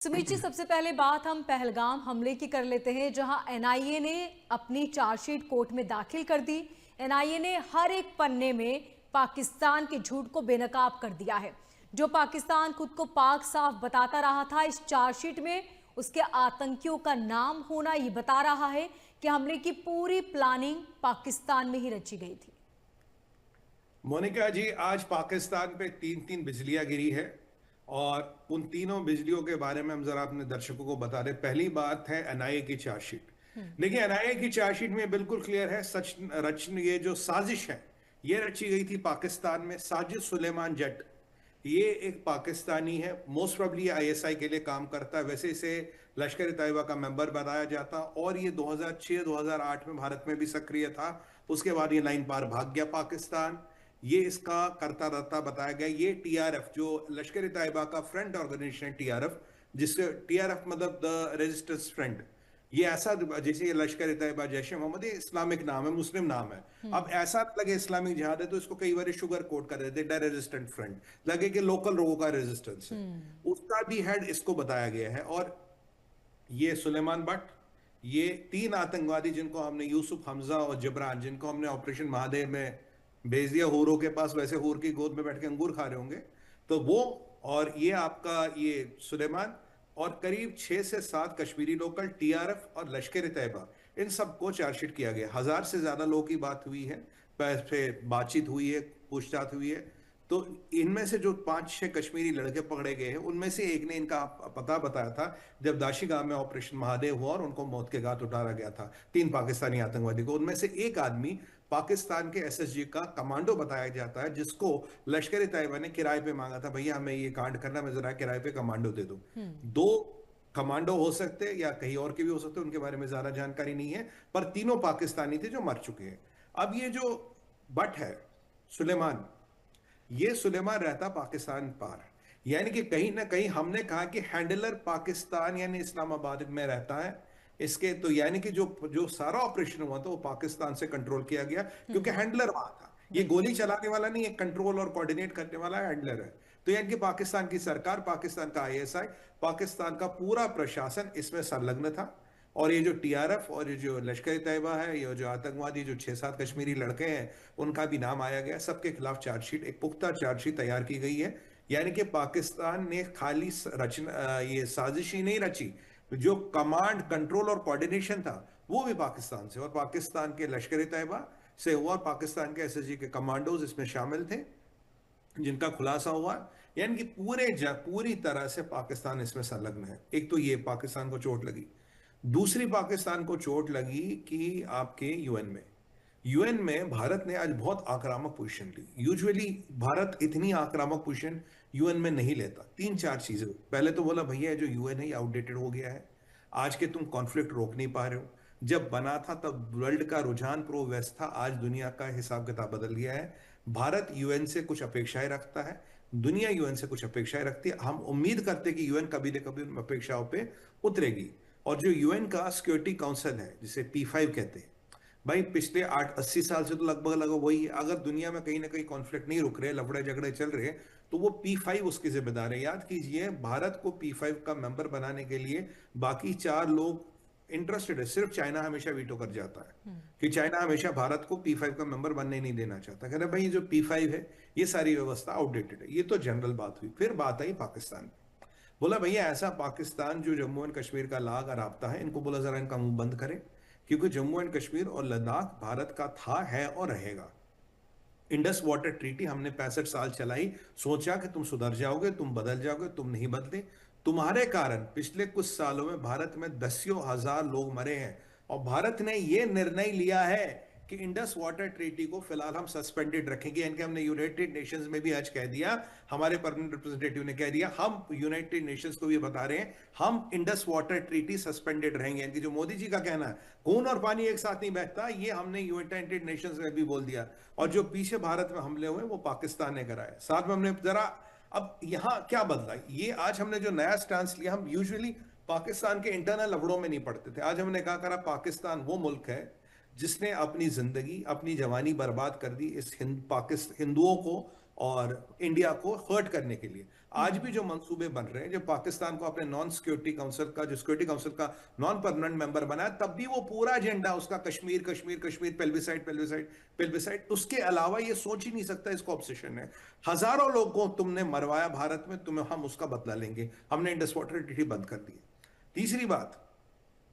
सुमित जी, सबसे पहले बात हम पहलगाम हमले की कर लेते हैं, जहां एनआईए ने अपनी चार्जशीट कोर्ट में दाखिल कर दी। एनआईए ने हर एक पन्ने में पाकिस्तान के झूठ को बेनकाब कर दिया है। जो पाकिस्तान खुद को पाक साफ बताता रहा था, इस चार्जशीट में उसके आतंकियों का नाम होना ये बता रहा है कि हमले की पूरी प्लानिंग पाकिस्तान में ही रची गई थी। मोनिका जी, आज पाकिस्तान पे तीन तीन बिजलियां गिरी है और उन तीनों बिजलियों के बारे में हम जरा अपने दर्शकों को बता दें। पहली बात है एनआईए की चार्जशीट। देखिए, एनआईए की चार्जशीट में बिल्कुल क्लियर है, सच रच ये जो साजिश है ये रची गई थी पाकिस्तान में। साजिद सुलेमान जट, ये एक पाकिस्तानी है, मोस्ट प्रोबेबली आईएसआई के लिए काम करता है। वैसे इसे लश्कर तैयबा का मेंबर बनाया जाता और ये 2006-2008 में भारत में भी सक्रिय था। उसके बाद ये लाइन पार भाग गया पाकिस्तान। ये इसका करता धरता बताया गया। ये टीआरएफ, जो लश्कर तैयबा का फ्रंट ऑर्गेनाइजेशन है, टीआरएफ, जिससे टीआरएफ मतलब द रेजिस्टेंस फ्रंट, ये ऐसा जैसे ये लश्कर तैयबा, जैश ए मोहम्मद, ये इस्लामिक नाम है, मुस्लिम नाम है। अब ऐसा लगे इस्लामिक जिहाद है तो इसको कई बार शुगर कोट कर देते, द रेजिस्टेंट फ्रंट, लगे कि लोकल लोगों का रेजिस्टेंस है। उसका भी हेड इसको बताया गया है। और ये सुलेमान भट्ट, ये तीन आतंकवादी जिनको हमने, यूसुफ, हमजा और जबरान, जिनको हमने ऑपरेशन महादेव में भेज दिया हूरों के पास, वैसे हूर की गोद में बैठ के अंगूर खा रहे होंगे, तो वो, और ये आपका ये सुलेमान, और करीब 6 से 7 कश्मीरी लोकल, टीआरएफ और लश्कर तैयबा, इन सबको चार्जशीट किया गया। 1000 से ज्यादा लोगों की बात हुई है, बातचीत हुई है, पूछताछ हुई है। तो इनमें से जो 5-6 कश्मीरी लड़के पकड़े गए हैं, उनमें से एक ने इनका पता बताया था जब दाशी गांव में ऑपरेशन महादेव हुआ और उनको मौत के घाट उतारा गया था, 3 पाकिस्तानी आतंकवादी को। उनमें से एक आदमी पाकिस्तान के एसएसजी का कमांडो बताया जाता है, जिसको लश्कर तैयबा ने किराए पे मांगा था, भैया हमें ये कांड करना, मैं जरा किराए पे कमांडो दे दूं। दो कमांडो हो सकते हैं या कहीं और के भी हो सकते हैं, उनके बारे में ज्यादा जानकारी नहीं है, पर तीनों पाकिस्तानी थे जो मर चुके हैं। अब ये जो बट है, सुलेमान, ये सुलेमान रहता पाकिस्तान पार, यानी कि कहीं ना कहीं हमने कहा कि हैंडलर पाकिस्तान यानी इस्लामाबाद में रहता है इसके, तो यानी कि जो जो सारा ऑपरेशन हुआ था वो पाकिस्तान से कंट्रोल किया गया, क्योंकि हैंडलर वहां था। ये बिल्कुल। गोली चलाने वाला नहीं है, कंट्रोल और कोऑर्डिनेट करने वाला हैंडलर है। तो यानी कि पाकिस्तान की सरकार, पाकिस्तान का आईएसआई, पाकिस्तान का पूरा प्रशासन इसमें संलग्न था। और ये जो टीआरएफ और ये जो लश्कर तैयबा है, ये जो आतंकवादी जो 6-7 कश्मीरी लड़के हैं, उनका भी नाम आया गया। सबके खिलाफ चार्जशीट, एक पुख्ता चार्जशीट तैयार की गई है। यानी कि पाकिस्तान ने खाली रचना, ये साजिश ही नहीं रची, जो कमांड, कंट्रोल और कोऑर्डिनेशन था वो भी पाकिस्तान से, और पाकिस्तान के लश्कर तैयबा से हुआ, और पाकिस्तान के एसएसजी के कमांडोज इसमें शामिल थे, जिनका खुलासा हुआ। यानी कि पूरी तरह से पाकिस्तान इसमें संलग्न है। एक तो ये पाकिस्तान को चोट लगी। दूसरी पाकिस्तान को चोट लगी कि आपके यूएन में भारत ने आज बहुत आक्रामक पोजीशन ली। यूजुअली भारत इतनी आक्रामक पोजीशन यूएन में नहीं लेता। 3-4 चीजें। पहले तो बोला, भैया जो यूएन है ये आउटडेटेड हो गया है, आज के तुम कॉन्फ्लिक्ट रोक नहीं पा रहे हो। जब बना था तब वर्ल्ड का रुझान प्रो वेस्ट था, आज दुनिया का हिसाब किताब बदल गया है। भारत यूएन से कुछ अपेक्षाएं रखता है, दुनिया यूएन से कुछ अपेक्षाएं रखती है। हम उम्मीद करते हैं कि यूएन कभी न कभी उन अपेक्षाओं पे उतरेगी। और जो यूएन का सिक्योरिटी काउंसिल है, जिसे P5 कहते हैं, भाई पिछले 8-80 साल से तो लगभग लगभग वही है। अगर दुनिया में कहीं ना कहीं कॉन्फ्लिक्ट नहीं रुक रहे, लफड़े झगड़े चल रहे, तो वो P5 उसकी जिम्मेदार है। याद कीजिए, भारत को P5 का मेंबर बनाने के लिए बाकी 4 लोग इंटरेस्टेड है, सिर्फ चाइना हमेशा वीटो कर जाता है, कि चाइना हमेशा भारत को P5 का मेंबर बनने नहीं देना चाहता। कह रहे भाई, ये जो P5 है ये सारी व्यवस्था आउटडेटेड है। ये तो जनरल बात हुई। फिर बात आई पाकिस्तान। बोला भैया, ऐसा पाकिस्तान जो जम्मू एंड कश्मीर का लाग राब्ता है, इनको बोला जरा इनका मुंह बंद करें, क्योंकि जम्मू एंड कश्मीर और लद्दाख भारत का था, है और रहेगा। इंडस वाटर ट्रीटी हमने 65 साल चलाई, सोचा कि तुम सुधर जाओगे, तुम बदल जाओगे, तुम नहीं बदले। तुम्हारे कारण पिछले कुछ सालों में भारत में दसियों हजार लोग मरे हैं। और भारत ने यह निर्णय लिया है कि इंडस वाटर ट्रीटी को फिलहाल हम सस्पेंडेड रखेंगे। इनके हमने यूनाइटेड नेशंस में भी आज कह दिया, हमारे परमानेंट रिप्रेजेंटेटिव ने कह दिया, हम यूनाइटेड नेशंस को भी बता रहे हैं, हम इंडस वाटर ट्रीटी सस्पेंडेड रहेंगे। इनकी जो मोदी जी का कहना है, खून और पानी एक साथ नहीं बहता, ये हमने यूनाइटेड नेशंस में भी बोल दिया। और जो पीछे भारत में हमले हुए वो पाकिस्तान ने कराए। साथ में हमने जरा, अब यहां क्या बदला, ये आज हमने जो नया स्टांस लिया, हम यूजुअली पाकिस्तान के इंटरनल लफड़ों में नहीं पड़ते थे। आज हमने कहा करा, पाकिस्तान वो मुल्क है जिसने अपनी जिंदगी, अपनी जवानी बर्बाद कर दी इस हिंदुओं को और इंडिया को हर्ट करने के लिए। आज भी जो मंसूबे बन रहे हैं, जब पाकिस्तान को अपने नॉन सिक्योरिटी काउंसिल का, जो सिक्योरिटी काउंसिल का नॉन परमानेंट मेंबर बनाया, तब भी वो पूरा एजेंडा उसका कश्मीर कश्मीर कश्मीर, पेल्विसाइड पेल्विसाइड पेल्विसाइड, उसके अलावा ये सोच ही नहीं सकता इसको ऑब्सेशन है। हजारों लोगों को तुमने मरवाया भारत में, तुम्हें हम उसका बदला लेंगे। हमने इंडस वाटर ट्रीटी बंद कर दी। तीसरी बात,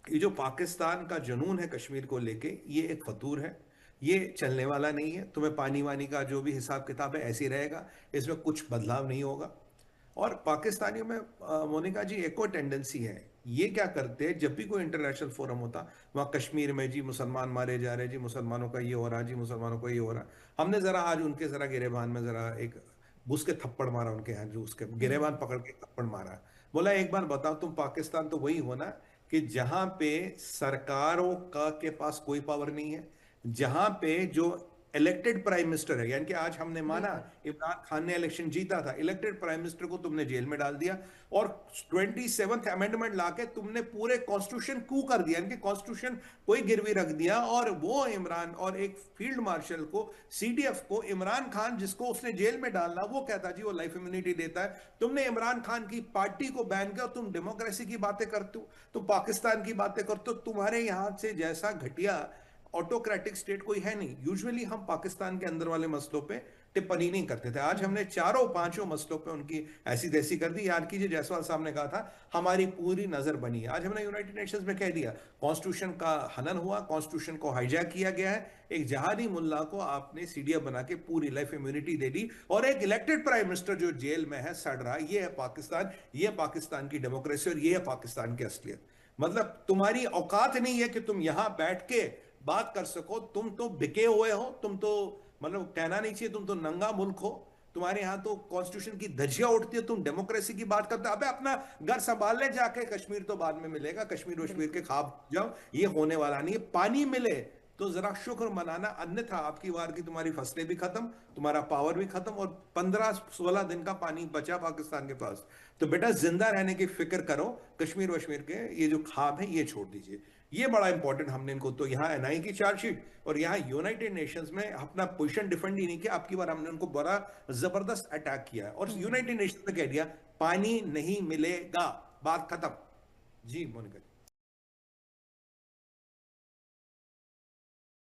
ये जो पाकिस्तान का जुनून है कश्मीर को लेके, ये एक फतूर है, ये चलने वाला नहीं है। तुम्हें पानी वानी का जो भी हिसाब किताब है ऐसे ही रहेगा, इसमें कुछ बदलाव नहीं होगा। और पाकिस्तानियों में मोनिका जी एक और टेंडेंसी है, ये क्या करते हैं, जब भी कोई इंटरनेशनल फोरम होता, वहां कश्मीर में जी मुसलमान मारे जा रहे हैं, जी मुसलमानों का ये हो रहा, जी मुसलमानों का ये हो रहा। हमने जरा आज उनके जरा गिरेबान में जरा एक घुस के थप्पड़ मारा, उनके यहाँ जो उसके गिरेबान पकड़ के थप्पड़ मारा। बोला एक बार बताओ, तुम पाकिस्तान तो वही हो ना कि जहां पे सरकारों का के पास कोई पावर नहीं है, जहां पे जो इलेक्टेड प्राइम मिनिस्टर है, यानी कि आज हमने माना इमरान खान ने इलेक्शन जीता था, इलेक्टेड प्राइम मिनिस्टर को तुमने जेल में डाल दिया और 27th अमेंडमेंट लाके तुमने पूरे कॉन्स्टिट्यूशन कू कर दिया, यानी कि कॉन्स्टिट्यूशन कोई गिरवी रख दिया। और वो इमरान और एक फील्ड मार्शल को, सीडीएफ को, इमरान खान जिसको उसने जेल में डालना, वो कहता जी वो लाइफ इम्यूनिटी देता है। तुमने इमरान खान की पार्टी को बैन किया, तुम डेमोक्रेसी की बातें करते हो, तुम पाकिस्तान की बातें करते हो। तुम्हारे यहां से जैसा घटिया ऑटोक्रेटिक स्टेट कोई है नहीं। यूजुअली हम पाकिस्तान के अंदर वाले मसलों पे टिप्पणी नहीं करते थे, आज हमने चारों पांचों मसलों पे उनकी ऐसी तैसी कर दी। याद कीजिए जायसवाल साहब ने कहा था हमारी पूरी नजर बनी है, आज हमने यूनाइटेड नेशंस में कह दिया कॉन्स्टिट्यूशन का हनन हुआ, कॉन्स्टिट्यूशन को हाईजैक किया गया है। एक जहादी मुल्ला को आपने सीडीएफ बना के पूरी लाइफ इम्यूनिटी दे दी, और एक इलेक्टेड प्राइम मिनिस्टर जो जेल में है सड़ रहा। ये है पाकिस्तान, ये पाकिस्तान की डेमोक्रेसी और ये है पाकिस्तान की असलियत। मतलब तुम्हारी औकात नहीं है कि तुम यहां बैठ के बात कर सको, तुम तो बिके हुए हो, तुम तो मतलब कहना नहीं चाहिए, तुम तो नंगा मुल्क हो। तुम्हारे यहां तो कॉन्स्टिट्यूशन की धज्जियां उठती है, तुम डेमोक्रेसी की बात करते हो। अबे अपना घर संभाल ले जाके, कश्मीर तो बाद में मिलेगा, कश्मीर वश्मीर के ख्वाब जाओ, ये होने वाला नहीं है। पानी मिले तो जरा शुक्र मनाना, अन्यथा आपकी बार की तुम्हारी फसलें भी खत्म, तुम्हारा पावर भी खत्म, और 15-16 दिन का पानी बचा पाकिस्तान के पास। तो बेटा जिंदा रहने की फिक्र करो, कश्मीर वश्मीर के ये जो ख्वाब है ये छोड़ दीजिए। ये बड़ा इंपॉर्टेंट हमने इनको, तो यहाँ एनआई की चार्जशीट और यहाँ यूनाइटेड नेशंस में अपना पोजीशन डिफेंड ही नहीं किया। आपकी बार हमने उनको बड़ा जबरदस्त अटैक किया और यूनाइटेड नेशंस ने कह दिया पानी नहीं मिलेगा, बात खत्म। जी मोनिका।